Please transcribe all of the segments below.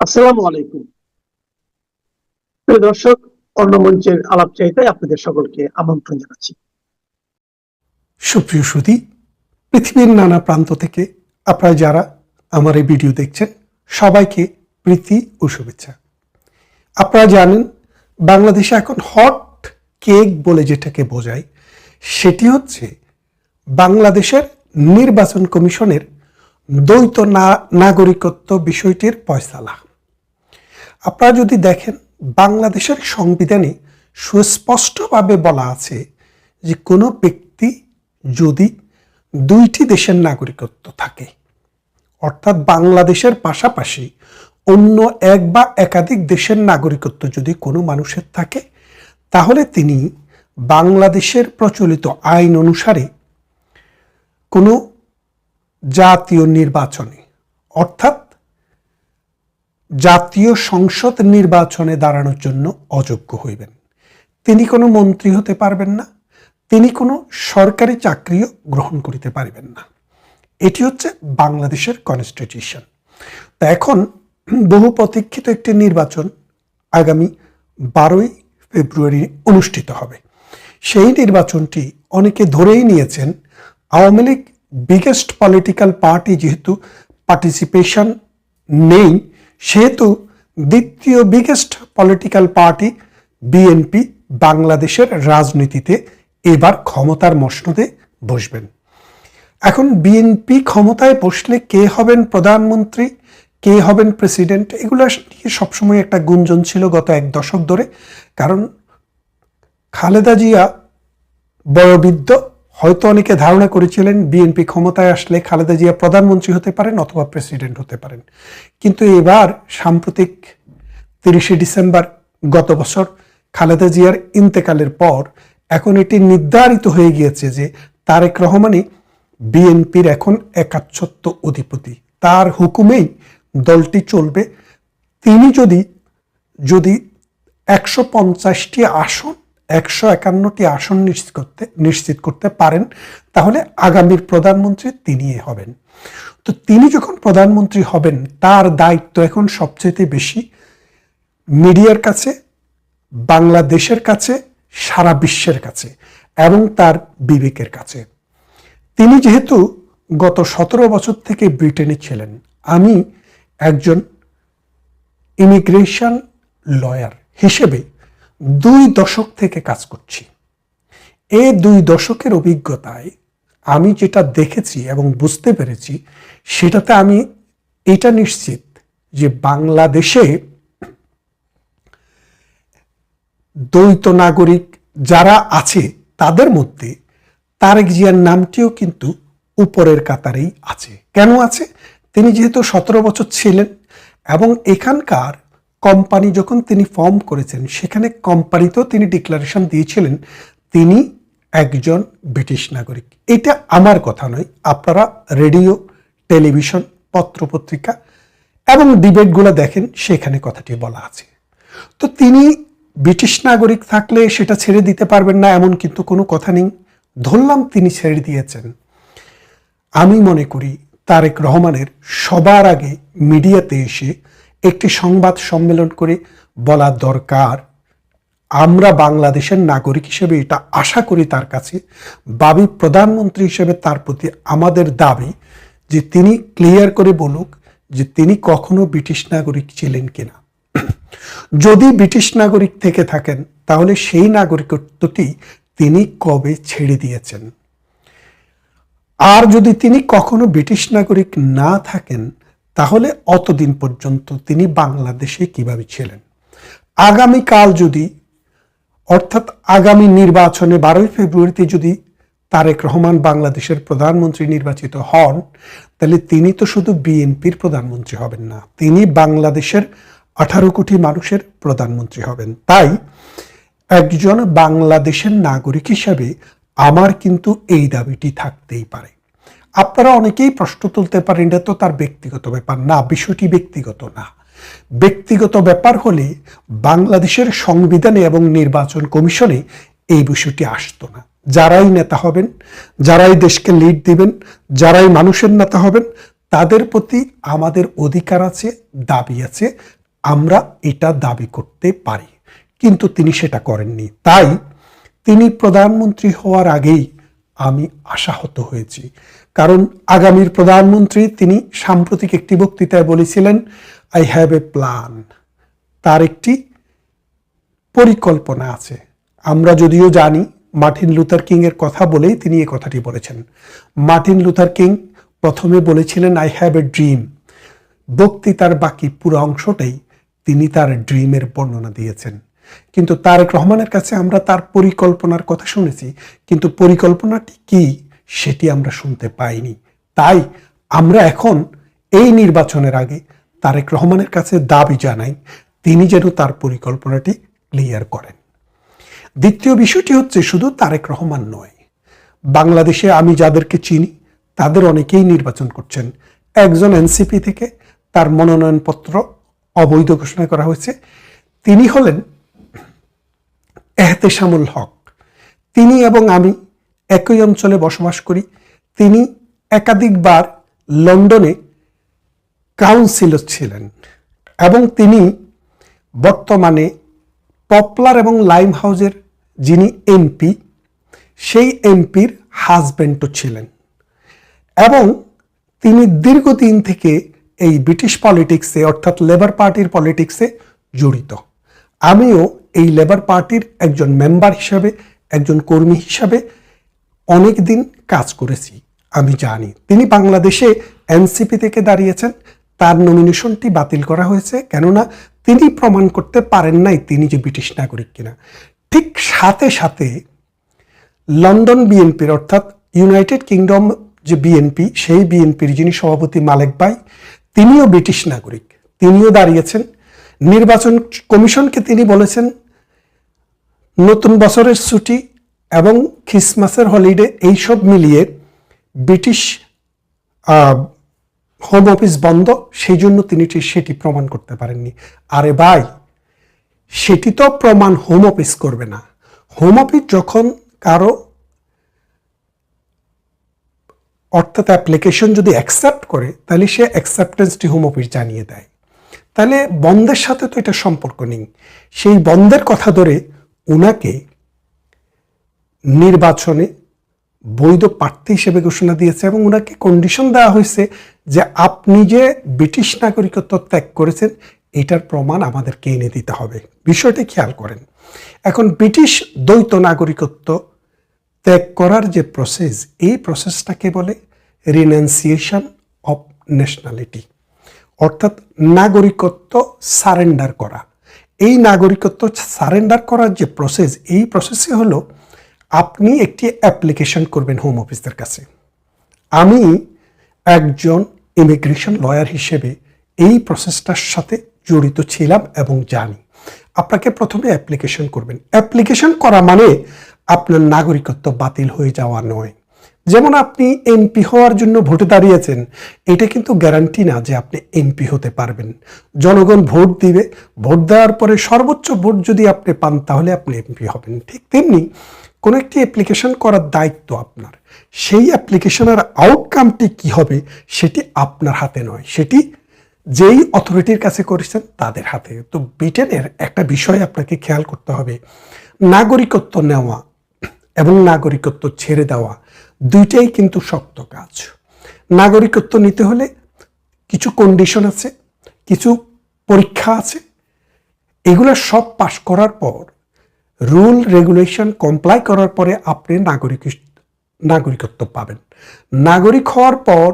আসসালামু আলাইকুম। প্রিয় দর্শক, অন্য মঞ্চের আলাপ চাইতে আপনাদের সকলকে আমন্ত্রণ জানাচ্ছি। সুপ্রিয় সুধী, পৃথিবীর নানা প্রান্ত থেকে আপনারা যারা আমার এই ভিডিও দেখছেন সবাইকে প্রীতি ও শুভেচ্ছা। আপনারা জানেন বাংলাদেশে এখন হট কেক বলে যেটাকে বোঝায় সেটি হচ্ছে বাংলাদেশের নির্বাচন কমিশনের দ্বৈত নাগরিকত্ব বিষয়টির ফয়সালা। আপনারা যদি দেখেন বাংলাদেশের সংবিধানে সুস্পষ্টভাবে বলা আছে যে কোনো ব্যক্তি যদি দুইটি দেশের নাগরিকত্ব থাকে, অর্থাৎ বাংলাদেশের পাশাপাশি অন্য এক বা একাধিক দেশের নাগরিকত্ব যদি কোনো মানুষের থাকে, তাহলে তিনি বাংলাদেশের প্রচলিত আইন অনুসারে কোনো জাতীয় নির্বাচনে, অর্থাৎ জাতীয় সংসদ নির্বাচনে দাঁড়ানোর জন্য অযোগ্য হইবেন। তিনি কোনো মন্ত্রী হতে পারবেন না, তিনি কোনো সরকারি চাকরিও গ্রহণ করিতে পারবেন না। এটি হচ্ছে বাংলাদেশের কনস্টিটিউশন। তো এখন বহু প্রতীক্ষিত একটি নির্বাচন আগামী 12ই ফেব্রুয়ারি অনুষ্ঠিত হবে। সেই নির্বাচনটি অনেকে ধরেই নিয়েছেন Awami League biggest political party যেহেতু পার্টিসিপেশন নেই, সেহেতু দ্বিতীয় বিগেস্ট পলিটিক্যাল পার্টি বিএনপি বাংলাদেশের রাজনীতিতে এবার ক্ষমতার মসনদে বসবেন। এখন বিএনপি ক্ষমতায় বসলে কে হবেন প্রধানমন্ত্রী, কে হবেন প্রেসিডেন্ট, এগুলো নিয়ে সবসময় একটা গুঞ্জন ছিল গত এক দশক ধরে। কারণ খালেদা জিয়া বয়োবৃদ্ধ, হয়তো অনেকে ধারণা করেছিলেন বিএনপি ক্ষমতায় আসলে খালেদা জিয়া প্রধানমন্ত্রী হতে পারেন অথবা প্রেসিডেন্ট হতে পারেন। কিন্তু এবার সাম্প্রতিক 30শে ডিসেম্বর গত বছর খালেদা জিয়ার ইন্তেকালের পর এখন এটি নির্ধারিত হয়ে গিয়েছে যে তারেক রহমানই বিএনপির এখন একাচ্ছত্ব অধিপতি, তার হুকুমেই দলটি চলবে। তিনি যদি 150টি আসন 151টি আসন নিশ্চিত করতে পারেন, তাহলে আগামীর প্রধানমন্ত্রী তিনিই হবেন। তো তিনি যখন প্রধানমন্ত্রী হবেন, তার দায়িত্ব এখন সবচেয়ে বেশি মিডিয়ার কাছে, বাংলাদেশের কাছে, সারা বিশ্বের কাছে এবং তার বিবেকের কাছে। তিনি যেহেতু গত 17 বছর থেকে ব্রিটেনে ছিলেন, আমি একজন ইমিগ্রেশন লয়ার হিসেবে 2 দশক থেকে কাজ করছি। এই 2 দশকের অভিজ্ঞতায় আমি যেটা দেখেছি এবং বুঝতে পেরেছি, সেটাতে আমি এটা নিশ্চিত যে বাংলাদেশে দ্বৈত নাগরিক যারা আছে তাদের মধ্যে তারেক জিয়ার নামটিও কিন্তু উপরের কাতারেই আছে। কেন আছে? তিনি যেহেতু 17 বছর ছিলেন এবং এখানকার কোম্পানি যখন তিনি ফর্ম করেছেন, সেখানে কোম্পানিতেও তিনি ডিক্লারেশন দিয়েছিলেন তিনি একজন ব্রিটিশ নাগরিক। এটা আমার কথা নয়, আপনারা রেডিও, টেলিভিশন, পত্রপত্রিকা এবং ডিবেটগুলো দেখেন, সেখানে কথাটি বলা আছে। তো তিনি ব্রিটিশ নাগরিক থাকলে সেটা ছেড়ে দিতে পারবেন না এমন কিন্তু কোনো কথা নেই। ধরলাম তিনি ছেড়ে দিয়েছেন, আমি মনে করি তারেক রহমানের সবার আগে মিডিয়াতে এসে একটি সংবাদ সম্মেলন করে বলা দরকার, আমরা বাংলাদেশের নাগরিক হিসেবে এটা আশা করি তার কাছে, ভাবি প্রধানমন্ত্রী হিসেবে তার প্রতি আমাদের দাবি যে তিনি ক্লিয়ার করে বলুক যে তিনি কখনো ব্রিটিশ নাগরিক ছিলেন কিনা। যদি ব্রিটিশ নাগরিক থেকে থাকেন, তাহলে সেই নাগরিকত্বটি তিনি কবে ছেড়ে দিয়েছেন। আর যদি তিনি কখনো ব্রিটিশ নাগরিক না থাকেন, তাহলে অতদিন পর্যন্ত তিনি বাংলাদেশে কিভাবে ছিলেন। আগামীকাল যদি, অর্থাৎ আগামী নির্বাচনে 12ই ফেব্রুয়ারিতে যদি তারেক রহমান বাংলাদেশের প্রধানমন্ত্রী নির্বাচিত হন, তাহলে তিনি তো শুধু বিএনপির প্রধানমন্ত্রী হবেন না, তিনি বাংলাদেশের 18 কোটি মানুষের প্রধানমন্ত্রী হবেন। তাই একজন বাংলাদেশের নাগরিক হিসাবে আমার কিন্তু এই দাবিটি থাকতেই পারে। আপনারা অনেকেই প্রশ্ন তুলতে পারেন, এটা তো তার ব্যক্তিগত ব্যাপার। না, বিষয়টি ব্যক্তিগত না। ব্যক্তিগত ব্যাপার হলে বাংলাদেশের সংবিধানে এবং নির্বাচন কমিশনে এই বিষয়টি আসতো না। যারাই নেতা হবেন, যারাই দেশকে লিড দিবেন, যারাই মানুষের নেতা হবেন, তাদের প্রতি আমাদের অধিকার আছে, দাবি আছে, আমরা এটা দাবি করতে পারি। কিন্তু তিনি সেটা করেননি। তাই তিনি প্রধানমন্ত্রী হওয়ার আগেই আমি আশাহত হয়েছি। কারণ আগামীর প্রধানমন্ত্রী তিনি সাম্প্রতিক একটি বক্তৃতায় বলেছিলেন, আই হ্যাভ এ প্ল্যান। তার একটি পরিকল্পনা আছে। আমরা যদিও জানি মার্টিন লুথার কিং এর কথা বলেই তিনি এই কথাটি বলেছেন। মার্টিন লুথার কিং প্রথমে বলেছিলেন আই হ্যাভ এ ড্রিম। বক্তৃতার বাকি পুরো অংশটাই তিনি তার ড্রিমের বর্ণনা দিয়েছেন। কিন্তু তারেক রহমানের কাছে আমরা তার পরিকল্পনার কথা শুনেছি, কিন্তু পরিকল্পনাটি কি সেটি আমরা শুনতে পাইনি। তাই আমরা এখন এই নির্বাচনের আগে তারেক রহমানের কাছে দাবি জানাই তিনি যেন তার পরিকল্পনাটি ক্লিয়ার করেন। দ্বিতীয় বিষয়টি হচ্ছে শুধু তারেক রহমান নয়, বাংলাদেশে আমি যাদেরকে চিনি তাদের অনেকেই নির্বাচন করছেন। একজন এনসিপি থেকে তার মনোনয়নপত্র অবৈধ ঘোষণা করা হয়েছে, তিনি হলেন এহতেশামুল হক। তিনি এবং আমি একই অঞ্চলে বসবাস করি। তিনি একাধিকবার লন্ডনে কাউন্সিলর ছিলেন এবং তিনি বর্তমানে পপলার এবং লাইম হাউসের যিনি এমপি, সেই এমপির হাজব্যান্ডও ছিলেন এবং তিনি দীর্ঘদিন থেকে এই ব্রিটিশ পলিটিক্সে অর্থাৎ লেবার পার্টির পলিটিক্সে জড়িত। আমিও এই লেবার পার্টির একজন মেম্বার হিসাবে, একজন কর্মী হিসাবে অনেক দিন কাজ করেছি। আমি জানি তিনি বাংলাদেশে এনসিপি থেকে দাঁড়িয়েছেন, তার নমিনেশনটি বাতিল করা হয়েছে, কেননা তিনি প্রমাণ করতে পারেন নাই তিনি যে ব্রিটিশ নাগরিক কিনা। ঠিক সাথে সাথে লন্ডন বিএনপির অর্থাৎ ইউনাইটেড কিংডম যে বিএনপি, সেই বিএনপির যিনি সভাপতি মালেক ভাই, তিনিও ব্রিটিশ নাগরিক, তিনিও দাঁড়িয়েছেন। নির্বাচন কমিশনকে তিনি বলেছেন নতুন বছরের ছুটি এবং খ্রিসমাসের হলিডে এইসব মিলিয়ে ব্রিটিশ হোম অফিস বন্ধ, সেই জন্য তিনি সেটি প্রমাণ করতে পারেননি। আরে ভাই, সেটি তো প্রমাণ হোম অফিস করবে না। হোম অফিস যখন কারো অর্থাৎ অ্যাপ্লিকেশন যদি অ্যাকসেপ্ট করে, তাহলে সে অ্যাকসেপ্টেন্সটি হোম অফিস জানিয়ে দেয়। তাহলে বন্ধের সাথে তো এটা সম্পর্ক নেই। সেই বন্ধের কথা ধরে ওনাকে নির্বাচনে বৈধ প্রার্থী হিসেবে ঘোষণা দিয়েছে এবং ওনাকে কন্ডিশন দেওয়া হয়েছে যে আপনি যে ব্রিটিশ নাগরিকত্ব ত্যাগ করেছেন এটার প্রমাণ আমাদেরকে এনে দিতে হবে। বিষয়টি খেয়াল করেন। এখন ব্রিটিশ দ্বৈত নাগরিকত্ব ত্যাগ করার যে প্রসেস, এই প্রসেসটাকে বলে রিনাউন্সিয়েশন অফ ন্যাশনালিটি, অর্থাৎ নাগরিকত্ব সারেন্ডার করা। এই নাগরিকত্ব সারেন্ডার করার যে প্রসেস, এই প্রসেসে হলো আপনি একটি অ্যাপ্লিকেশন করবেন হোম অফিসের কাছে। আমি একজন ইমিগ্রেশন লয়ার হিসেবে এই প্রসেসটার সাথে জড়িত ছিলাম এবং জানি। আপনাকে প্রথমে অ্যাপ্লিকেশন করবেন। অ্যাপ্লিকেশন করা মানে আপনার নাগরিকত্ব বাতিল হয়ে যাওয়া নয়। যেমন আপনি এমপি হওয়ার জন্য ভোটে দাঁড়িয়েছেন, এটা কিন্তু গ্যারান্টি না যে আপনি এমপি হতে পারবেন। জনগণ ভোট দিবে, ভোট দেওয়ার পরে সর্বোচ্চ ভোট যদি আপনি পান তাহলে আপনি এমপি হবেন। ঠিক তেমনি কোনো একটি অ্যাপ্লিকেশন করার দায়িত্ব আপনার। সেই অ্যাপ্লিকেশনের আউটকামটি কি হবে সেটি আপনার হাতে নয়, সেটি যেই অথরিটির কাছে করেছেন তাদের হাতে। তো ব্রিটেনের একটা বিষয় আপনাকে খেয়াল করতে হবে, নাগরিকত্ব নেওয়া এবং নাগরিকত্ব ছেড়ে দেওয়া দুইটাই কিন্তু শক্ত কাজ। নাগরিকত্ব নিতে হলে কিছু কন্ডিশন আছে, কিছু পরীক্ষা আছে, এগুলো সব পাশ করার পর, রুল রেগুলেশন কমপ্লাই করার পরে আপনি নাগরিকত্ব পাবেন। নাগরিক হওয়ার পর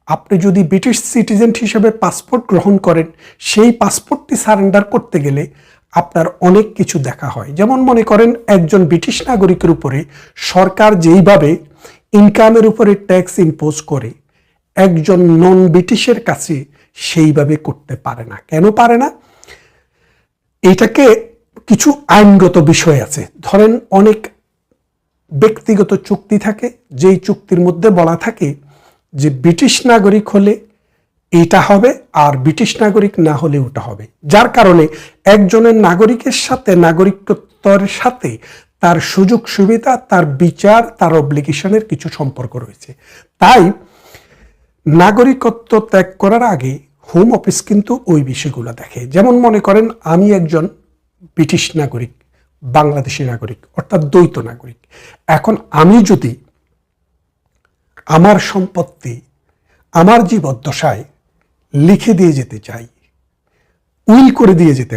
আপনি যদি ব্রিটিশ সিটিজেন হিসেবে পাসপোর্ট গ্রহণ করেন, সেই পাসপোর্টটি সারেন্ডার করতে গেলে আপনার অনেক কিছু দেখা হয়। যেমন মনে করেন একজন ব্রিটিশ নাগরিকের উপরে সরকার যেইভাবে ইনকামের উপরে ট্যাক্স ইম্পোজ করে, একজন নন ব্রিটিশের কাছে সেইভাবে করতে পারে না। কেন পারে না? এটাকে কিছু আইনগত বিষয় আছে। ধরেন অনেক ব্যক্তিগত চুক্তি থাকে, যেই চুক্তির মধ্যে বলা থাকে যে ব্রিটিশ নাগরিক হলে এটা হবে আর ব্রিটিশ নাগরিক না হলে ওটা হবে। যার কারণে একজনের নাগরিকের সাথে, নাগরিকত্বের সাথে তার সুযোগ সুবিধা, তার বিচার, তার অব্লিগেশনের কিছু সম্পর্ক রয়েছে। তাই নাগরিকত্ব ত্যাগ করার আগে হোম অফিস কিন্তু ওই বিষয়গুলো দেখে। যেমন মনে করেন আমি একজন ব্রিটিশ নাগরিক, বাংলাদেশি নাগরিক, অর্থাৎ দ্বৈত নাগরিক। এখন আমি যদি আমার সম্পত্তি আমার জীবদ্দশায় লিখে দিয়ে যেতে চাই, উইল করে দিয়ে যেতে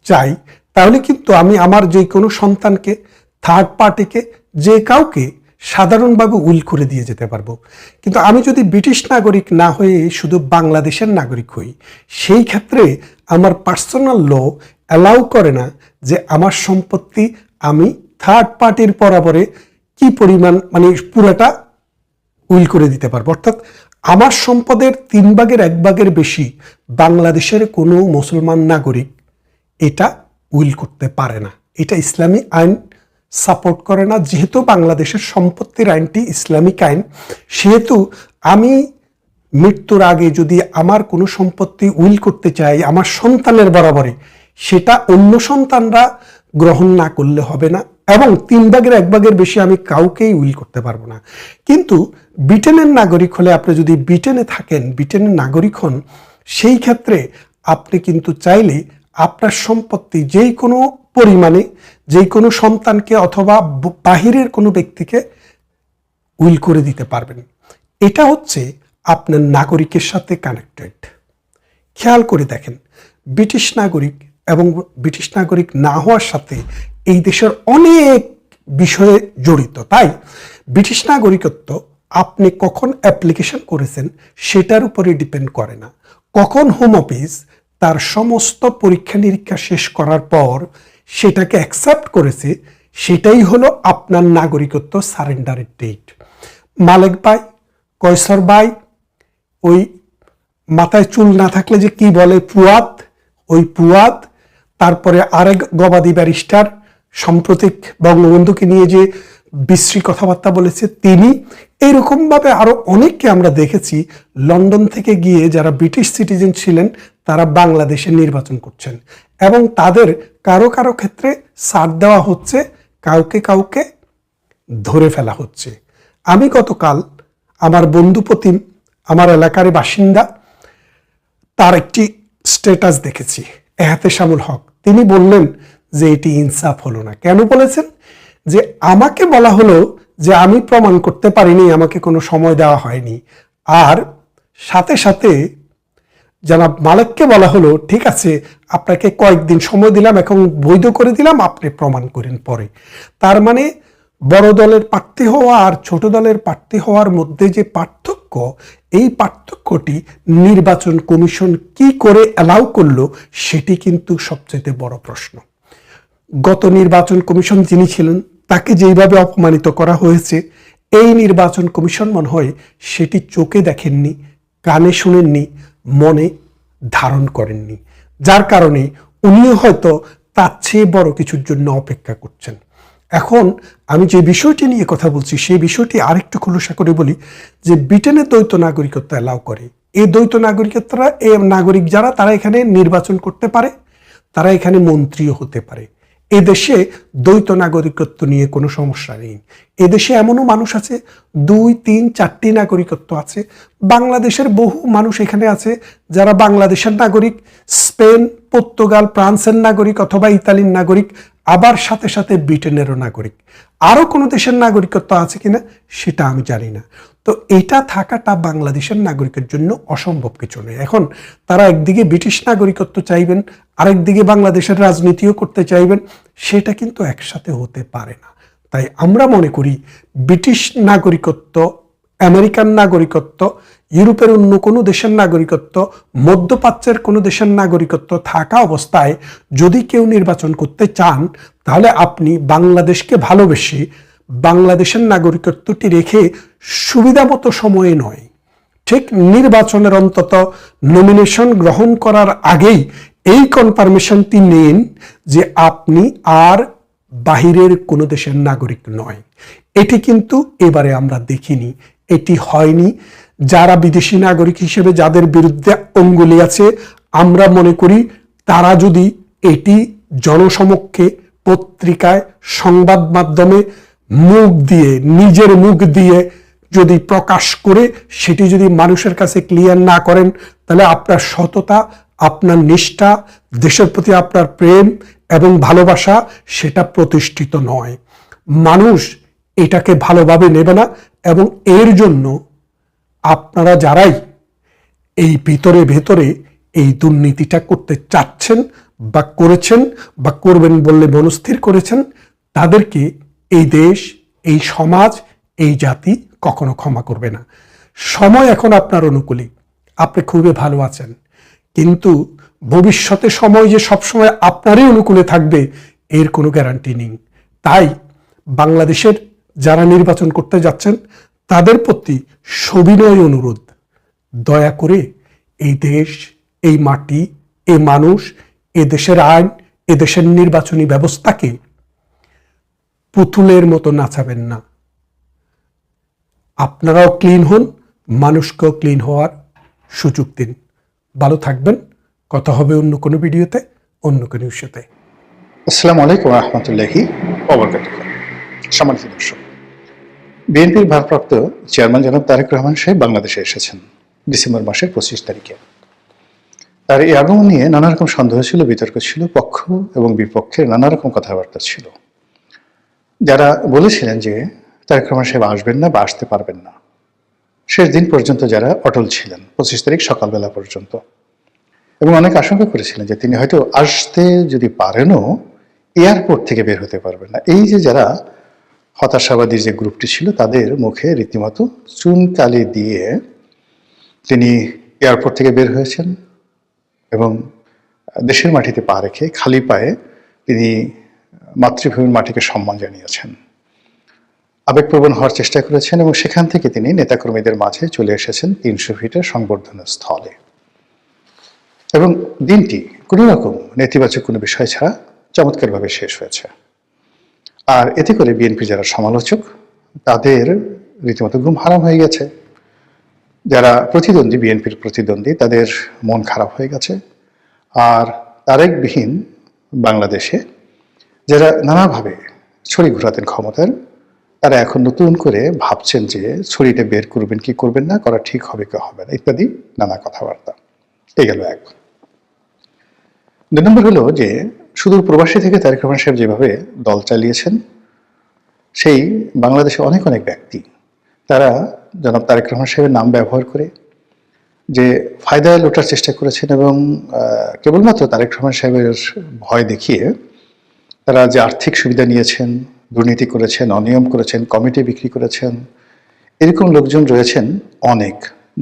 চাই, তাহলে কিন্তু আমি আমার যে কোনো সন্তানকে, থার্ড পার্টিকে, যে কাউকে সাধারণভাবে উইল করে দিয়ে যেতে পারবো। কিন্তু আমি যদি ব্রিটিশ নাগরিক না হয়ে শুধু বাংলাদেশের নাগরিক হই, সেই ক্ষেত্রে আমার পার্সোনাল ল অ্যালাউ করে না যে আমার সম্পত্তি আমি থার্ড পার্টির বরাবরে কি পরিমাণ মানে পুরাটা উইল করে দিতে পারবো। অর্থাৎ আমার সম্পদের 1/3 বেশি বাংলাদেশের কোনো মুসলমান নাগরিক এটা উইল করতে পারে না। এটা ইসলামী আইন সাপোর্ট করে না। যেহেতু বাংলাদেশের সম্পত্তির আইনটি ইসলামিক আইন, সেহেতু আমি মৃত্যুর আগে যদি আমার কোনো সম্পত্তি উইল করতে চাই আমার সন্তানের বরাবরে, সেটা অন্য সন্তানরা গ্রহণ না করলে হবে না, এবং 1/3 বেশি আমি কাউকেই উইল করতে পারবো না। কিন্তু ব্রিটেনের নাগরিক হলে, আপনি যদি ব্রিটেনে থাকেন, ব্রিটেনের নাগরিক হন, সেই ক্ষেত্রে আপনি কিন্তু চাইলে আপনার সম্পত্তি যেই কোনো পরিমাণে যেই কোনো সন্তানকে অথবা বাহিরের কোনো ব্যক্তিকে উইল করে দিতে পারবেন। এটা হচ্ছে আপনার নাগরিকের সাথে কানেক্টেড। খেয়াল করে দেখেন, ব্রিটিশ নাগরিক এবং ব্রিটিশ নাগরিক না হওয়ার সাথে এই দেশের অনেক বিষয়ে জড়িত। তাই ব্রিটিশ নাগরিকত্ব আপনি কখন অ্যাপ্লিকেশন করেছেন সেটার উপরে ডিপেন্ড করে না। কখন হোম অফিস তার সমস্ত পরীক্ষা নিরীক্ষা শেষ করার পর সেটাকে অ্যাকসেপ্ট করেছে, সেটাই হলো আপনার নাগরিকত্ব সারেন্ডারের ডেট। মালেক ভাই, কয়সর ভাই, ওই মাথায় চুল না থাকলে যে কি বলে পুয়াত, ওই পুয়াত, তারপরে আরেক গবাদি ব্যারিস্টার সাম্প্রতিক বঙ্গবন্ধুকে নিয়ে যে বিশ্রী কথাবার্তা বলেছে তিনি, এইরকমভাবে আরো অনেককে আমরা দেখেছি লন্ডন থেকে গিয়ে যারা ব্রিটিশ সিটিজেন ছিলেন তারা বাংলাদেশে নির্বাচন করছেন, এবং তাদের কারো কারো ক্ষেত্রে ছাড় দেওয়া হচ্ছে, কাউকে ধরে ফেলা হচ্ছে। আমি গতকাল আমার বন্ধু প্রতিম, আমার এলাকার বাসিন্দা, তার একটি স্ট্যাটাস দেখেছি, এহতেশামুল হক। তিনি বললেন যে এটি ইনসাফ হলো না। কেন বলেছেন? যে আমাকে বলা হলো যে আমি প্রমাণ করতে পারিনি, আমাকে কোনো সময় দেওয়া হয়নি, আর সাথে সাথে জনাব মালেককে বলা হলো ঠিক আছে আপনাকে কয়েকদিন সময় দিলাম, এখন বৈধ করে দিলাম, আপনি প্রমাণ করেন পরে। তার মানে বড় দলের প্রার্থী হওয়া আর ছোট দলের প্রার্থী হওয়ার মধ্যে যে পার্থক্য, এই পার্থক্যটি নির্বাচন কমিশন কি করে অ্যালাউ করলো সেটি কিন্তু সবচেয়ে বড় প্রশ্ন। গত নির্বাচন কমিশন যিনি ছিলেন তাকে যেইভাবে অপমানিত করা হয়েছে, এই নির্বাচন কমিশন মনে হয় সেটি চোখে দেখেননি, কানে শুনেননি, মনে ধারণ করেননি, যার কারণে উনিও হয়তো তার চেয়ে বড় কিছুর জন্য অপেক্ষা করছেন। এখন আমি যে বিষয়টি নিয়ে কথা বলছি সেই বিষয়টি আরেকটু খোলসা করে বলি যে ব্রিটেনে দ্বৈত নাগরিকত্ব অ্যালাউ করে। এই দ্বৈত নাগরিকত্বরা, এই নাগরিক যারা, তারা এখানে নির্বাচন করতে পারে, তারা এখানে মন্ত্রীও হতে পারে। এদেশে দ্বৈত নাগরিকত্ব নিয়ে কোনো সমস্যা নেই। এদেশে এমনও মানুষ আছে 2, 3, 4টি নাগরিকত্ব আছে। বাংলাদেশের বহু মানুষ এখানে আছে যারা বাংলাদেশের নাগরিক, স্পেন, পর্তুগাল, ফ্রান্সের নাগরিক অথবা ইতালির নাগরিক, আবার সাথে সাথে ব্রিটেনেরও নাগরিক। আরও কোনো দেশের নাগরিকত্ব আছে কিনা সেটা আমি জানি না। তো এটা থাকাটা বাংলাদেশের নাগরিকের জন্য অসম্ভব কিছু নেই। এখন তারা একদিকে ব্রিটিশ নাগরিকত্ব চাইবেন, আরেকদিকে বাংলাদেশের রাজনীতিও করতে চাইবেন, সেটা কিন্তু একসাথে হতে পারে না। তাই আমরা মনে করি ব্রিটিশ নাগরিকত্ব, আমেরিকান নাগরিকত্ব, ইউরোপের অন্য কোনো দেশের নাগরিকত্ব, মধ্যপ্রাচ্যের কোনো দেশের নাগরিকত্ব থাকা অবস্থায় যদি কেউ নির্বাচন করতে চান, তাহলে আপনি বাংলাদেশকে ভালোবেসে বাংলাদেশের নাগরিকত্বটি রেখে সুবিধামতো সময়ে নয়, ঠিক নির্বাচনের অন্তত নমিনেশন গ্রহণ করার আগেই এই কনফার্মেশনটি নিন যে আপনি আর বাহিরের কোনো দেশের নাগরিক নয়। এটি কিন্তু এবারে আমরা দেখিনি, এটি হয়নি। যারা বিদেশি নাগরিক হিসেবে যাদের বিরুদ্ধে অঙ্গুলি আছে, আমরা মনে করি তারা যদি এটি জনসমক্ষে, পত্রিকায়, সংবাদ মাধ্যমে মুখ দিয়ে, নিজের মুখ দিয়ে যদি প্রকাশ করে সেটি যদি মানুষের কাছে ক্লিয়ার না করেন, তাহলে আপনার সততা, আপনার নিষ্ঠা, দেশের প্রতি আপনার প্রেম এবং ভালোবাসা সেটা প্রতিষ্ঠিত নয়। মানুষ এটাকে ভালোভাবে নেবে না, এবং এর জন্য আপনারা যারাই এই ভিতরে ভেতরে এই দুর্নীতিটা করতে চাচ্ছেন বা করেছেন বা করবেন বললে মনস্থির করেছেন, তাদেরকে এই দেশ, এই সমাজ, এই জাতি কখনো ক্ষমা করবে না। সময় এখন আপনার অনুকূলে, আপনি খুবই ভালো আছেন, কিন্তু ভবিষ্যতে সময় যে সবসময় আপনারই অনুকূলে থাকবে এর কোনো গ্যারান্টি নেই। তাই বাংলাদেশের যারা নির্বাচন করতে যাচ্ছেন তাদের প্রতি সবিনয় অনুরোধ, দয়া করে এই দেশ, এই মাটি, এই মানুষ, এ দেশের আইন, এ দেশের নির্বাচনী ব্যবস্থাকে পুতুলের মতো নাচাবেন না। আপনারাও ক্লিন হন, মানুষকেও ক্লিন হওয়ার সুযোগ দিন। ভালো থাকবেন। কথা হবে অন্য কোনো ভিডিওতে, অন্য কোনো ইস্যুতে। আসসালামু আলাইকুম রহমতুল্লাহি ওবারাকাতুহু। সম্মানিত দর্শক, বিএনপির ভারপ্রাপ্ত চেয়ারম্যান জনাব তারেক রহমান সাহেব বাংলাদেশে এসেছেন ডিসেম্বর মাসের 25 তারিখে। তার এই আগমন নিয়ে নানা রকম সন্দেহ ছিল, বিতর্ক ছিল, পক্ষ এবং বিপক্ষের নানা রকম কথাবার্তা ছিল। যারা বলেছিলেন যে তারেক রহমান সাহেব আসবেন না বা আসতে পারবেন না, শেষ দিন পর্যন্ত যারা অটল ছিলেন 25 তারিখ সকালবেলা পর্যন্ত, এবং অনেক আশঙ্কা করেছিলেন যে তিনি হয়তো আসতে যদি পারেনও এয়ারপোর্ট থেকে বের হতে পারবেন না। এই যে যারা হতাশাবাদী যে গ্রুপটি ছিল, তাদের মুখে রীতিমতো চুনকালি দিয়ে তিনি এয়ারপোর্ট থেকে বের হয়েছেন এবং দেশের মাটিতে পা রেখে খালি পায়ে তিনি মাতৃভূমির মাটিকে সম্মান জানিয়েছেন, আবেগপ্রবণ হওয়ার চেষ্টা করেছেন, এবং সেখান থেকে তিনি নেতাকর্মীদের মাঝে চলে এসেছেন 300 ফিটের সংবর্ধনা স্থলে। এবং দিনটি কোনো রকম নেতিবাচক কোনো বিষয় ছাড়া চমৎকারভাবে শেষ হয়েছে। আর এতে করে বিএনপি যারা সমালোচক, তাদের রীতিমতো ঘুম হারাম হয়ে গেছে। যারা প্রতিদ্বন্দ্বী, বিএনপির প্রতিদ্বন্দ্বী, তাদের মন খারাপ হয়ে গেছে। আর তারেকবিহীন বাংলাদেশে যারা নানাভাবে ছড়ি ঘোরাতেন ক্ষমতার, তারা এখন নতুন করে ভাবছেন যে ছড়িটা বের করবেন কি করবেন না, করা ঠিক হবে কি হবে না, ইত্যাদি নানা কথাবার্তা। এই গেল এক। 2 নম্বর হলো যে সুদূর প্রবাসী থেকে তারেক রহমান সাহেব যেভাবে দল চালিয়েছেন, সেই বাংলাদেশে অনেক অনেক ব্যক্তি তারা জনাব তারেক রহমান সাহেবের নাম ব্যবহার করে যে ফায়দা লুটার চেষ্টা করেছেন, এবং কেবলমাত্র তারেক রহমান সাহেবের ভয় দেখিয়ে তারা যে আর্থিক সুবিধা নিয়েছেন, দুর্নীতি করেছেন, অনিয়ম করেছেন, কমিটি বিক্রি করেছেন, এরকম লোকজন রয়েছেন অনেক,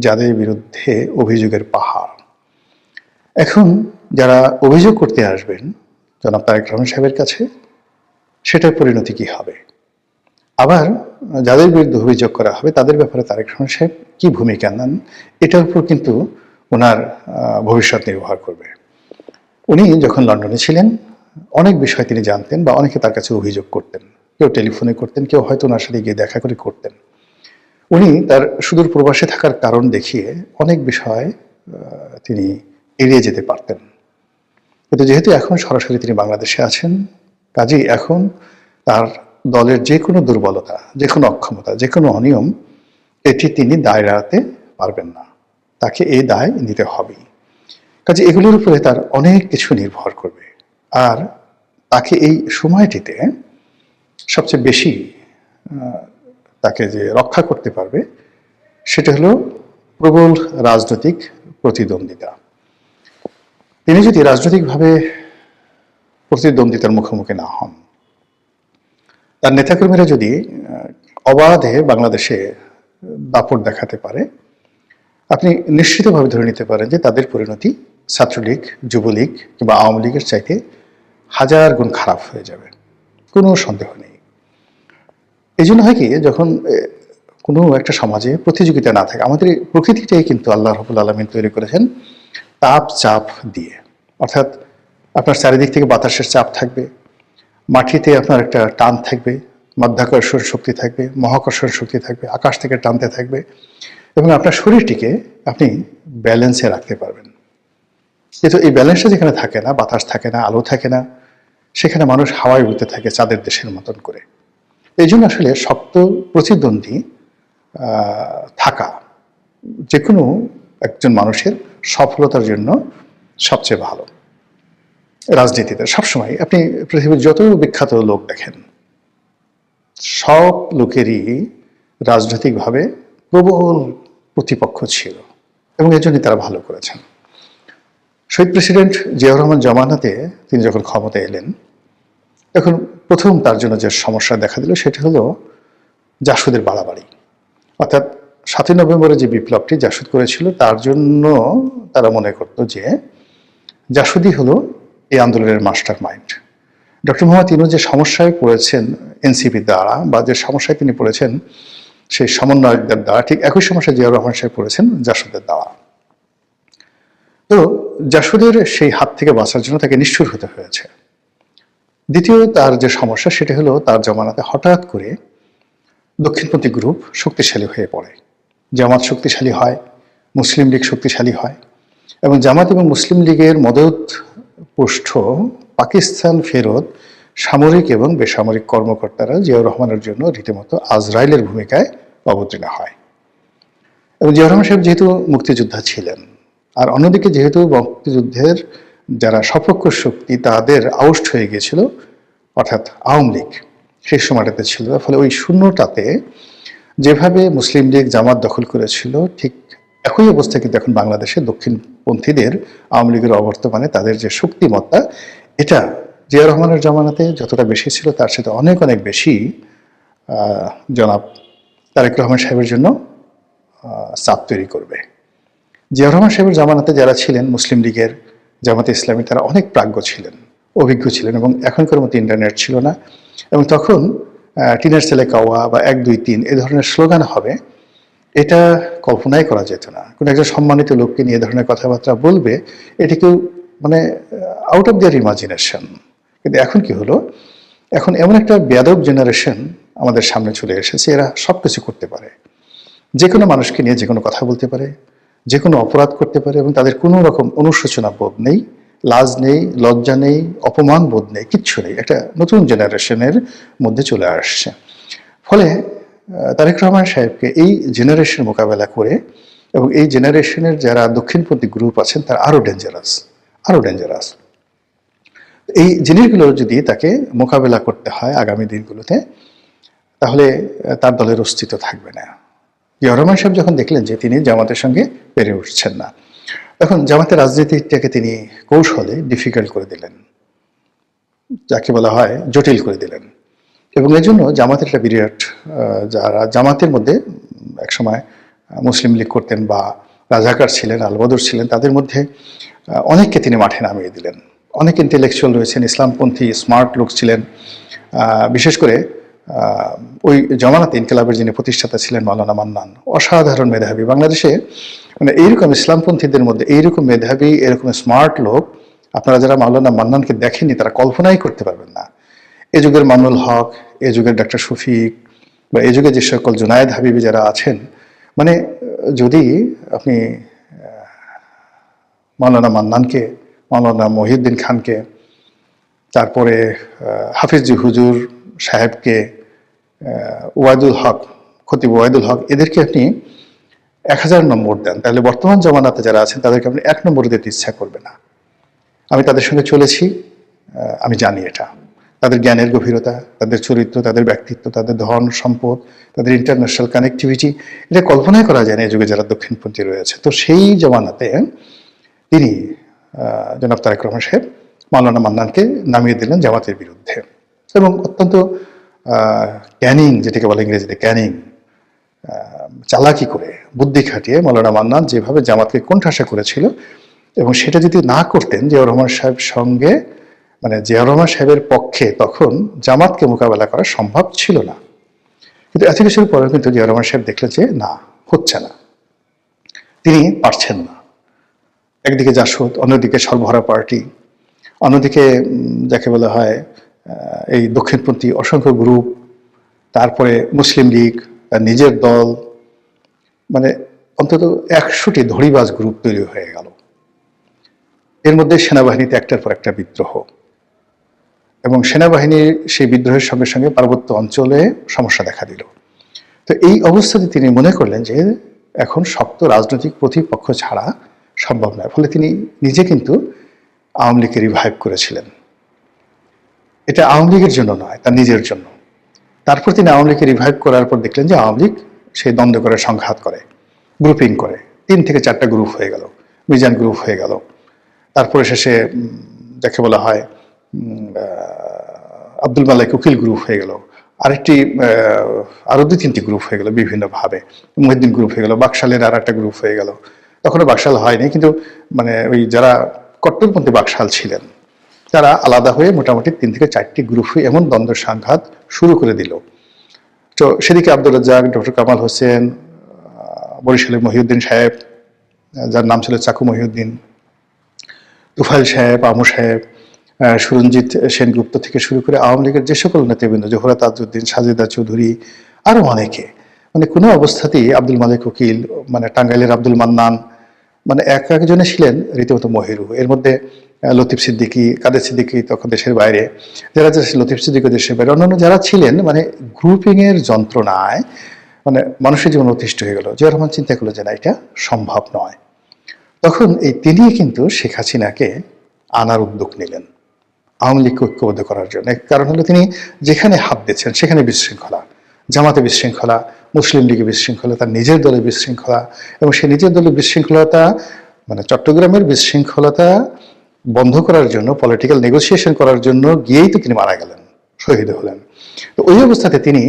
যাদের বিরুদ্ধে অভিযোগের পাহাড়। এখন যারা অভিযোগ করতে আসবেন জনাব তারেক রহমান সাহেবের কাছে, সেটার পরিণতি কি হবে? আবার যাদের বিরুদ্ধে অভিযোগ করা হবে তাদের ব্যাপারে তারেক রহমান সাহেব কি ভূমিকা নেন, এটার উপর কিন্তু ওনার ভবিষ্যৎ নির্ভর করবে। উনি যখন লন্ডনে ছিলেন অনেক বিষয় তিনি জানতেন, বা অনেকে তার কাছে অভিযোগ করতেন, কেউ টেলিফোনে করতেন, কেউ হয়তো ওনার সাথে গিয়ে দেখা করে করতেন। উনি তার সুদূর প্রবাসে থাকার কারণ দেখিয়ে অনেক বিষয় তিনি এড়িয়ে যেতে পারতেন। কিন্তু যেহেতু এখন সরাসরি তিনি বাংলাদেশে আছেন, কাজেই এখন তার দলের যে কোনো দুর্বলতা, যে কোনো অক্ষমতা, যে কোনো অনিয়ম, এটি তিনি দায় এড়াতে পারবেন না, তাকে এই দায় নিতে হবেই। কাজে এগুলোর উপরে তার অনেক কিছু নির্ভর করবে। আর তাকে এই সময়টিতে সবচেয়ে বেশি তাকে যে রক্ষা করতে পারবে, সেটা হলো প্রবল রাজনৈতিক প্রতিদ্বন্দ্বিতা। তিনি যদি রাজনৈতিকভাবে প্রতিদ্বন্দ্বিতার মুখোমুখি না হন, তার নেতাকর্মীরা যদি অবাধে বাংলাদেশে দাপট দেখাতে পারে, আপনি নিশ্চিতভাবে ধরে নিতে পারেন যে তাদের পরিণতি ছাত্রলীগ, যুবলীগ কিংবা আওয়ামী লীগের চাইতে 1000 গুণ খারাপ হয়ে যাবে, কোনো সন্দেহ নেই। এই জন্য হয় কি, যখন কোনো একটা সমাজে প্রতিযোগিতা না থাকে, আমাদের প্রকৃতিটাই কিন্তু আল্লাহ রাব্বুল আলামিন তৈরি করেছেন তাপ চাপ দিয়ে। অর্থাৎ আপনার চারিদিক থেকে বাতাসের চাপ থাকবে, মাটিতে আপনার একটা টান থাকবে, মাধ্যাকর্ষণ শক্তি থাকবে, মহাকর্ষণ শক্তি থাকবে, আকাশ থেকে টানতে থাকবে, এবং আপনার শরীরটিকে আপনি ব্যালেন্সে রাখতে পারবেন। কিন্তু এই ব্যালেন্সটা যেখানে থাকে না, বাতাস থাকে না, আলো থাকে না, সেখানে মানুষ হাওয়ায় উড়তে থাকে চাঁদের দেশের মতন করে। এই জন্য আসলে শক্ত প্রতিদ্বন্দ্বী থাকা যে কোনো একজন মানুষের সফলতার জন্য সবচেয়ে ভালো। রাজনীতিতে সবসময় আপনি পৃথিবীর যত বিখ্যাত লোক দেখেন, সব লোকেরই রাজনৈতিকভাবে প্রবল প্রতিপক্ষ ছিল এবং এর জন্য তারা ভালো করেছেন। শহীদ প্রেসিডেন্ট জিয়াউর রহমান জমানাতে তিনি যখন ক্ষমতায় এলেন, তখন প্রথম তার জন্য যে সমস্যা দেখা দিল সেটা হলো জাসদের বাড়াবাড়ি। অর্থাৎ ৭ই নভেম্বরে যে বিপ্লবটি জাসদ করেছিল, তার জন্য তারা মনে করত যে জাসদই হলো এই আন্দোলনের master mind. Doctor Mohammad Yunus যে সমস্যায় পড়েছেন এনসিপির দ্বারা, বা যে সমস্যায় তিনি পড়েছেন সেই সমন্বয়কদের দ্বারা, ঠিক একই সমস্যায় জিয়াউর রহমান সাহেব পড়েছেন জাসদের দ্বারা। তো জাসদের সেই হাত থেকে বাঁচার জন্য তাকে নিষ্ঠুর হতে হয়েছে। দ্বিতীয় তার যে সমস্যা সেটা হলো তার জমানাতে হঠাৎ করে দক্ষিণপন্থী গ্রুপ শক্তিশালী হয়ে পড়ে। জামাত শক্তিশালী হয়, মুসলিম লীগ শক্তিশালী হয়, এবং জামাত এবং মুসলিম লীগের মদত পুষ্ট পাকিস্তান ফেরত সামরিক এবং বেসামরিক কর্মকর্তারা জিয়াউর রহমানের জন্য রীতিমতো আজরাইলের ভূমিকায় অবতীর্ণ হয়। এবং জিয়াউর রহমান সাহেব যেহেতু মুক্তিযোদ্ধা ছিলেন, আর অন্যদিকে যেহেতু মুক্তিযুদ্ধের যারা সপক্ষ শক্তি তাদের আউট হয়ে গিয়েছিল, অর্থাৎ আওয়ামী লীগ সেই সময়টাতে ছিল, ফলে ওই শূন্যটাতে যেভাবে মুসলিম লীগ জামাত দখল করেছিল, ঠিক একই অবস্থা কিন্তু এখন বাংলাদেশে দক্ষিণপন্থীদের আওয়ামী লীগের অবর্তমানে তাদের যে শক্তিমত্তা, এটা জিয়াউর রহমানের জামানাতে যতটা বেশি ছিল তার সাথে অনেক অনেক বেশি জনাব তারেক রহমান সাহেবের জন্য চাপ তৈরি করবে। জিয়াউর রহমান সাহেবের জামানাতে যারা ছিলেন মুসলিম লীগের, জামাতে ইসলামী, তারা অনেক প্রাজ্ঞ ছিলেন, অভিজ্ঞ ছিলেন, এবং এখনকার মতো ইন্টারনেট ছিল না। এবং তখন টিনের ছেলে কাওয়া বা 1, 2, 3 এই ধরনের স্লোগান হবে, এটা কল্পনাই করা যেত না। কোনো একজন সম্মানিত লোককে নিয়ে এ ধরনের কথাবার্তা বলবে, এটি কেউ মানে আউট অফ দেয়ার ইমাজিনেশন। কিন্তু এখন কি হলো, এখন এমন একটা বেয়াদব জেনারেশন আমাদের সামনে চলে এসেছে, এরা সব কিছু করতে পারে, যে কোনো মানুষকে নিয়ে যে কোনো কথা বলতে পারে, যে কোনো অপরাধ করতে পারে, এবং তাদের কোনো রকম অনুশোচনা বোধ নেই, লাজ নেই, লজ্জা নেই, অপমান বোধ নেই, কিচ্ছু নেই। একটা নতুন জেনারেশনের মধ্যে চলে আসছে। ফলে তারেক রহমান সাহেবকে এই জেনারেশন মোকাবেলা করে, এবং এই জেনারেশনের যারা দক্ষিণপন্থী গ্রুপ আছেন তারা আরো ডেঞ্জারাস। এই জিনিসগুলো যদি তাকে মোকাবেলা করতে হয় আগামী দিনগুলোতে, তাহলে তার দলের অস্তিত্ব থাকবে না। জিয়াউর রহমান সাহেব যখন দেখলেন যে তিনি জামাতের সঙ্গে পেরে উঠছেন না, তখন জামাতের রাজনীতিটাকে তিনি কৌশলে ডিফিকাল্ট করে দিলেন, যাকে বলা হয় জটিল করে দিলেন। এবং এই জন্য জামাতের একটা বিরাট, যারা জামাতের মধ্যে একসময় মুসলিম লীগ করতেন বা রাজাকার ছিলেন, আলবদর ছিলেন, তাদের মধ্যে অনেককে তিনি মাঠে নামিয়ে দিলেন। অনেক ইন্টেলেকচুয়াল রয়েছেন, ইসলামপন্থী স্মার্ট লোক ছিলেন। বিশেষ করে ওই জমানাতে ইনকিলাবের যিনি প্রতিষ্ঠাতা ছিলেন মাওলানা মান্নান, অসাধারণ মেধাবী। বাংলাদেশে মানে এইরকম ইসলামপন্থীদের মধ্যে এইরকম মেধাবী, এরকম স্মার্ট লোক আপনারা যারা মাওলানা মান্নানকে দেখেননি তারা কল্পনাই করতে পারবেন না। এ যুগের মামুনুল হক, এ যুগের ডাক্তার শফিক, বা এই যুগে যে সকল জুনায়েদ হাবিবি যারা আছেন, মানে যদি আপনি মাওলানা মান্নানকে, মাওলানা মহিউদ্দিন খানকে, তারপরে হাফিজি হুজুর সাহেবকে, ওয়াইদুল হক, খতিব ওয়াইদুল হক, এদেরকে আপনি 1000 নম্বর দেন, তাহলে বর্তমান জমানাতে যারা আছেন তাদেরকে আপনি 1 নম্বর দিতে ইচ্ছা করবে না। আমি তাদের সঙ্গে চলেছি, আমি জানি এটা। তাদের জ্ঞানের গভীরতা, তাদের চরিত্র, তাদের ব্যক্তিত্ব, তাদের ধন সম্পদ, তাদের ইন্টারন্যাশনাল কানেক্টিভিটি, এটা কল্পনাই করা যায় না এই যুগে যারা দক্ষিণপন্থী রয়েছে। তো সেই জমানাতে তিনি জনাব তারেক রহমান সাহেব মাওলানা মান্নানকে নামিয়ে দিলেন জামাতের বিরুদ্ধে, এবং অত্যন্ত ক্যানিং, যেটাকে বলে ইংরেজিতে ক্যানিং, চালাকি করে, বুদ্ধি খাটিয়ে মাওলানা মান্নান যেভাবে জামাতকে কোণঠাসা করেছিল, এবং সেটা যদি না করতেন জিয়াউর রহমান সাহেব সঙ্গে, মানে জিয়াউর রহমান সাহেবের পক্ষে তখন জামাতকে মোকাবেলা করা সম্ভব ছিল না। কিন্তু এত কিছুর পরেও কিন্তু জিয়াউর রহমান সাহেব দেখলেন যে না, হচ্ছে না, তিনি পারছেন না। একদিকে জাসদ, অন্যদিকে সর্বহারা পার্টি, অন্যদিকে যাকে বলা হয় এই দক্ষিণপন্থী অসংখ্য গ্রুপ, তারপরে মুসলিম লীগ, তার নিজের দল, মানে অন্তত 100টি ধড়িবাজ গ্রুপ তৈরি হয়ে গেল। এর মধ্যে সেনাবাহিনীতে একটার পর একটা বিদ্রোহ, এবং সেনাবাহিনীর সেই বিদ্রোহের সঙ্গে সঙ্গে পার্বত্য অঞ্চলে সমস্যা দেখা দিল। তো এই অবস্থাতে তিনি মনে করলেন যে এখন শক্ত রাজনৈতিক প্রতিপক্ষ ছাড়া সম্ভব নয়, ফলে তিনি নিজে কিন্তু আওয়ামী লীগকে রিভাইভ করেছিলেন। এটা আওয়ামী লীগের জন্য নয়, তার নিজের জন্য। তারপর তিনি আওয়ামী লীগকে রিভাইভ করার পর দেখলেন যে আওয়ামী লীগ সেই দ্বন্দ্ব করে, সংঘাত করে, গ্রুপিং করে, 3 থেকে 4টা গ্রুপ হয়ে গেল, মিজান গ্রুপ হয়ে গেল। তারপরে শেষে যাকে বলা হয় আব্দুল মালেক উকিল গ্রুপ হয়ে গেল, আরেকটি আরো 2-3টি গ্রুপ হয়ে গেল বিভিন্নভাবে, মুহিদ্দিন গ্রুপ হয়ে গেল, বাকশালের আর একটা গ্রুপ হয়ে গেল। তখনও বাকশাল হয়নি, কিন্তু মানে ওই যারা কট্টরপন্থী বাকশাল ছিলেন তারা আলাদা হয়ে মোটামুটি 3 থেকে 4টি গ্রুপ হয়ে এমন দ্বন্দ্ব সংঘাত শুরু করে দিল। তো সেদিকে আব্দুর রাজ্জাক, ডক্টর কামাল হোসেন, বরিশালের মহিউদ্দিন সাহেব যার নাম ছিল চাকু মহিউদ্দিন, তুফাইল সাহেব, আমু সাহেব, সুরঞ্জিত সেনগুপ্ত থেকে শুরু করে আওয়ামী লীগের যে সকল নেতৃবৃন্দ, জোহরা তাজউদ্দিন, সাজেদা চৌধুরী, আরো অনেকে, মানে কোনো অবস্থাতেই আব্দুল মালেক উকিল, মানে টাঙ্গাইলের আব্দুল মান্নান, মানে একজনে ছিলেন রীতিমতো মহিরু। এর মধ্যে লতিফ সিদ্দিকী, কাদের সিদ্দিকী তখন দেশের বাইরে, যারা লতিফ সিদ্দিকী দেশের বাইরে, অন্যান্য যারা ছিলেন, মানে গ্রুপিং এর যন্ত্রণায় মানে মানুষের জীবন অতিষ্ঠ হয়ে গেল। জিয়া রহমান চিন্তা করলো যে না, এটা সম্ভব নয়। তখন তিনি কিন্তু শেখ হাসিনাকে আনার উদ্যোগ নিলেন আওয়ামী লীগকে ঐক্যবদ্ধ করার জন্য। কারণ হলো তিনি যেখানে হাত দিচ্ছেন সেখানে বিশৃঙ্খলা, জামাতে বিশৃঙ্খলা, মুসলিম লীগে বিশৃঙ্খলা, তার নিজের দলের বিশৃঙ্খলা, এবং সেই নিজের দলের বিশৃঙ্খলতা মানে চট্টগ্রামের বিশৃঙ্খলতা বন্ধ করার জন্য, পলিটিক্যাল নেগোসিয়েশন করার জন্য গিয়েই তো তিনি মারা গেলেন, শহীদ হলেন। তো ওই অবস্থাতে তিনি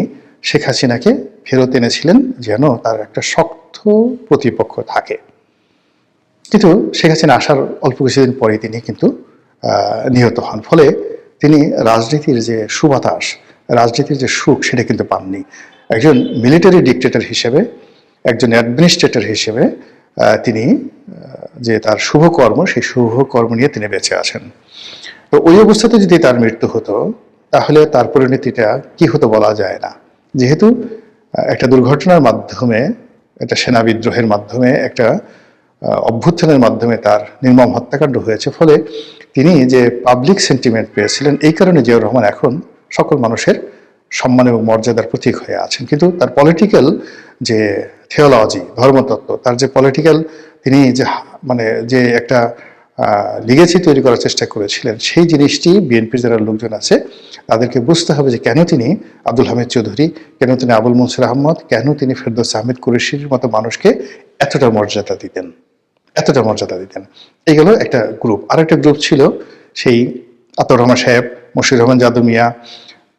শেখ হাসিনাকে ফেরত এনেছিলেন যেন তার একটা শক্ত প্রতিপক্ষ থাকে। কিন্তু শেখ হাসিনা আসার অল্প কিছুদিন পরে তিনি কিন্তু নিহত হন। ফলে তিনি রাজনীতির যে সুবাতাস, রাজনীতির যে সুখ, সেটা কিন্তু পাননি। একজন মিলিটারি ডিক্টেটর হিসেবে, একজন অ্যাডমিনিস্ট্রেটর হিসেবে তিনি যে তার শুভকর্ম, সেই শুভকর্ম নিয়ে তিনি বেঁচে আছেন। তো ওই অবস্থাতে যদি তার মৃত্যু হতো, তাহলে তার পরিণতিটা কি হতো বলা যায় না। যেহেতু একটা দুর্ঘটনার মাধ্যমে, একটা সেনা বিদ্রোহের মাধ্যমে, একটা অভ্যুত্থানের মাধ্যমে তার নির্মম হত্যাকাণ্ড হয়েছে, ফলে তিনি যে পাবলিক সেন্টিমেন্ট পেয়েছিলেন, এই কারণে জিয়াউর রহমান এখন সকল মানুষের সম্মান এবং মর্যাদার প্রতীক হয়ে আছেন। কিন্তু তার পলিটিক্যাল যে থিওলজি, ধর্মতত্ত্ব, তার যে পলিটিক্যাল তিনি যে মানে যে একটা লিগেসি তৈরি করার চেষ্টা করেছিলেন, সেই জিনিসটি বিএনপির যারা লোকজন আছে তাদেরকে বুঝতে হবে যে কেন তিনি আব্দুল হামিদ চৌধুরী, কেন তিনি আবুল মনসুর আহমদ, কেন তিনি ফেরদৌস আহমেদ কুরেশির মতো মানুষকে এতটা মর্যাদা দিতেন, এতটা মর্যাদা দিতেন। এই গেল একটা গ্রুপ। আর একটা গ্রুপ ছিল সেই আতর রহমান সাহেব, মশিউর রহমান জাদু মিয়া,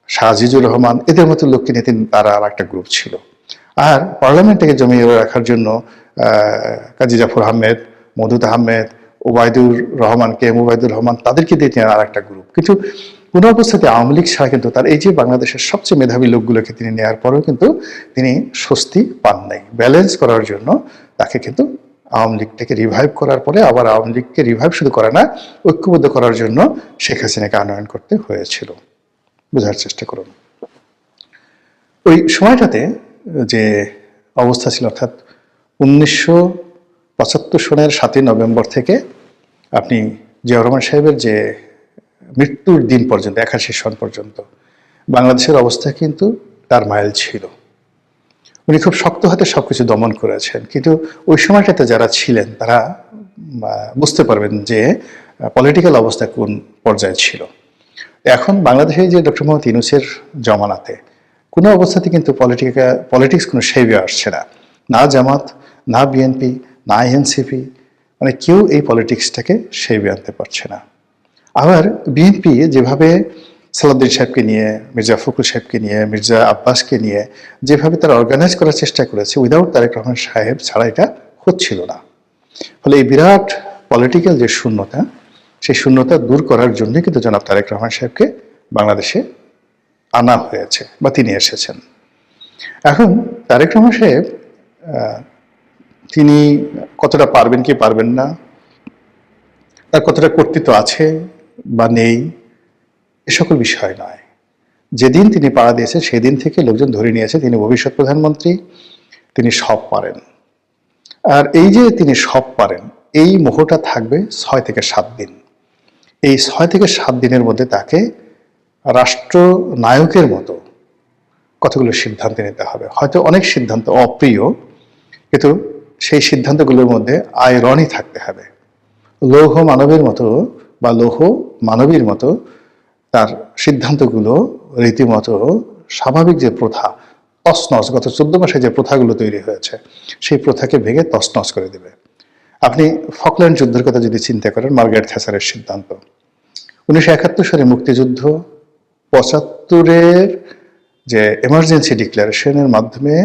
শাহজিজুর রহমান, এদের মতো লোককে নিয়ে তারা আর একটা গ্রুপ ছিল। আর পার্লামেন্টকে জমিয়ে রাখার জন্য কাজী জাফর আহমেদ, মওদুদ আহমেদ, ওবায়দুর রহমান, কে এম ওবায়দুর রহমান, তাদেরকে দিয়ে তিনি আর একটা গ্রুপ। কিন্তু কোনো অবস্থাতে আওয়ামী লীগ ছাড়া কিন্তু তার এই যে বাংলাদেশের সবচেয়ে মেধাবী লোকগুলোকে তিনি নেওয়ার পরেও কিন্তু তিনি স্বস্তি পান নাই। ব্যালেন্স করার জন্য তাকে কিন্তু আওয়ামী লীগটাকে রিভাইভ করার পরে আবার আওয়ামী লীগকে রিভাইভ শুধু করে না, ঐক্যবদ্ধ করার জন্য শেখ হাসিনাকে আনয়ন করতে হয়েছিল। বোঝার চেষ্টা করুন ওই সময়টাতে যে অবস্থা ছিল, অর্থাৎ 1975 সনের 7ই নভেম্বর থেকে আপনি জিয়াউর রহমান সাহেবের যে মৃত্যুর দিন পর্যন্ত, 81 সন পর্যন্ত বাংলাদেশের অবস্থা কিন্তু তার মাইল ছিল। উনি খুব শক্ত হাতে সবকিছু দমন করেছেন। কিন্তু ওই সময়টাতে যারা ছিলেন তারা বুঝতে পারবেন যে পলিটিক্যাল অবস্থা কোন পর্যায়ে ছিল। এখন বাংলাদেশে যে ডক্টর মোহাম্মদ ইউনূসের জমানাতে কোনো অবস্থাতে কিন্তু পলিটিক্স কোনো সেভে আসছে না, না জামাত, না বিএনপি, না এনসিপি, মানে কেউ এই পলিটিক্সটাকে সেভে আনতে পারছে না। আবার বিএনপি যেভাবে সালাউদ্দিন সাহেবকে নিয়ে, মির্জা ফখরুল সাহেবকে নিয়ে, মির্জা আব্বাসকে নিয়ে যেভাবে তারা অর্গানাইজ করার চেষ্টা করেছে, উইদাউট তারেক রহমান সাহেব ছাড়া এটা হচ্ছিল না। ফলে এই বিরাট পলিটিক্যাল যে শূন্যতা, সেই শূন্যতা দূর করার জন্য কিন্তু জনাব তারেক রহমান সাহেবকে বাংলাদেশে আনা হয়েছে বা তিনি এসেছেন। এখন তারেক রহমান সাহেব তিনি কতটা পারবেন কি পারবেন না, তার কতটা কর্তৃত্ব আছে বা নেই, এ সকল বিষয় নয়। যেদিন তিনি পাড়া দিয়েছে সেদিন থেকে লোকজন ধরে নিয়েছে তিনি ভবিষ্যৎ প্রধানমন্ত্রী, তিনি সব পারেন। আর এই যে তিনি সব পারেন, এই মোহটা থাকবে 6 থেকে 7 দিন। এই 6 থেকে 7 দিনের মধ্যে তাকে রাষ্ট্রনায়কের মতো কতগুলো সিদ্ধান্ত নিতে হবে। হয়তো অনেক সিদ্ধান্ত অপ্রিয়, কিন্তু সেই সিদ্ধান্তগুলোর মধ্যে আয়রনি থাকতে হবে। লৌহ মানবের মতো বা লৌহ মানবীর মতো তার সিদ্ধান্তগুলো রীতিমতো স্বাভাবিক যে প্রথা তছনছ, গত 14 মাসে যে প্রথাগুলো তৈরি হয়েছে সেই প্রথাকে ভেঙে তছনছ করে দেবে। আপনি ফকল্যান্ড যুদ্ধের কথা যদি চিন্তা করেন, মার্গারেট থ্যাচারের সিদ্ধান্ত, 1971 সালে মুক্তিযুদ্ধ, 75-এর যে এমার্জেন্সি ডিক্লারেশনের মাধ্যমে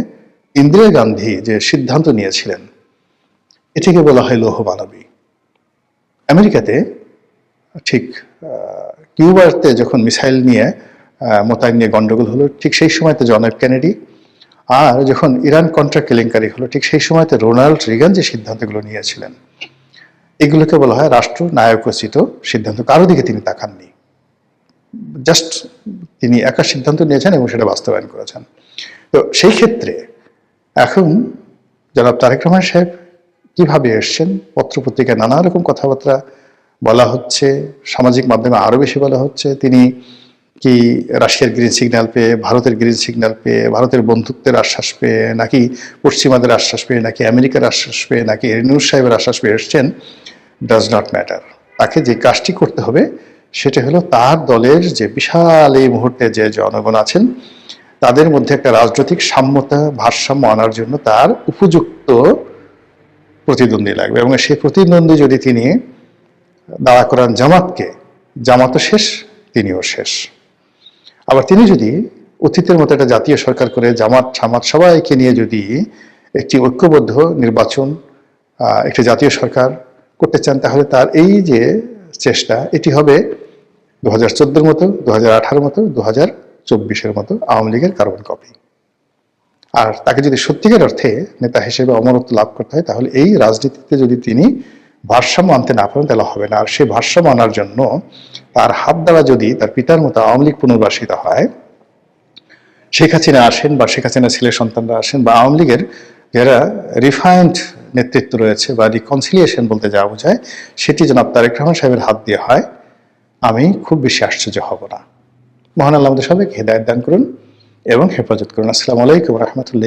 ইন্দিরা গান্ধী যে সিদ্ধান্ত নিয়েছিলেন, এটিকে বলা হয় লৌহ মানবী। আমেরিকাতে ঠিক কিউবাতে যখন মিসাইল নিয়ে মোতায়েন নিয়ে গন্ডগোল হলো, ঠিক সেই সময়তে জন এফ কেনেডি, আর যখন ইরান কন্ট্রা কেলেঙ্কারি হলো, ঠিক সেই সময়তে রোনাল্ড রিগান যে সিদ্ধান্তগুলো নিয়েছিলেন, এগুলোকে বলা হয় রাষ্ট্র নায়কোচিত সিদ্ধান্ত। কারো দিকে তিনি তাকাননি, জাস্ট তিনি একা সিদ্ধান্ত নিয়েছেন এবং সেটা বাস্তবায়ন করেছেন। তো সেই ক্ষেত্রে এখন জনাব তারেক রহমান সাহেব কিভাবে এসছেন, পত্রপত্রিকায় নানা রকম কথাবার্তা বলা হচ্ছে, সামাজিক মাধ্যমে আরো বেশি বলা হচ্ছে। তিনি কি রাশিয়ার গ্রিন সিগন্যাল পেয়ে, ভারতের গ্রিন সিগন্যাল পেয়ে, ভারতের বন্ধুত্বের আশ্বাস পেয়ে, নাকি পশ্চিমাদের আশ্বাস পেয়ে, নাকি আমেরিকার আশ্বাস পেয়ে, নাকি ইউনূস সাহেবের আশ্বাস পেয়ে এসছেন, ডাজ নট ম্যাটার। তাকে যে কাজটি করতে হবে সেটা হলো তার দলের যে বিশাল এই মুহূর্তে যে জনগণ আছেন তাদের মধ্যে একটা রাজনৈতিক সাম্যতা, ভারসাম্য আনার জন্য তার উপযুক্ত প্রতিদ্বন্দ্বী লাগবে। এবং সেই প্রতিদ্বন্দ্বী যদি তিনি দাঁড়া করান জামাতকে, জামাতও শেষ, তিনিও শেষ। আবার তিনি যদি অতীতের মতো একটা জাতীয় সরকার করে জামাত সামাত সবাইকে নিয়ে যদি একটি ঐক্যবদ্ধ নির্বাচন, একটি জাতীয় সরকার করতে চান, তাহলে তার এই যে চেষ্টা, এটি হবে 2014 মতো, 2018 মতো, 2024-এর মতো আওয়ামী লীগের কার্বন কপি। আর তাকে যদি সত্যিকার অর্থে নেতা হিসেবে অমরত্ব লাভ করতে হয়, তাহলে এই রাজনীতিতে যদি তিনি ভারসাম্য আনতে না পারেন তাহলে হবে না। আর সেই ভারসাম্য আনার জন্য তার হাত দ্বারা যদি তার পিতার মতো আওয়ামী লীগ পুনর্বাসিত হয়, শেখ হাসিনা আসেন বা শেখ হাসিনা ছেলের সন্তানরা আসেন বা আওয়ামী লীগের যারা রিফাইন্ড নেতৃত্ব রয়েছে বা রিকনসিলিয়েশন বলতে যা বোঝায়, সেটি জনাব তারেক রহমান সাহেবের হাত দিয়ে হয়, আমি খুব বেশি আশ্চর্য হব না। মহান আল্লাহ আমাদের সবাইকে হেদায়েত দান করুন এবং হেফাজত করুন। আসসালামু আলাইকুম ওয়া রাহমাতুল্লাহ।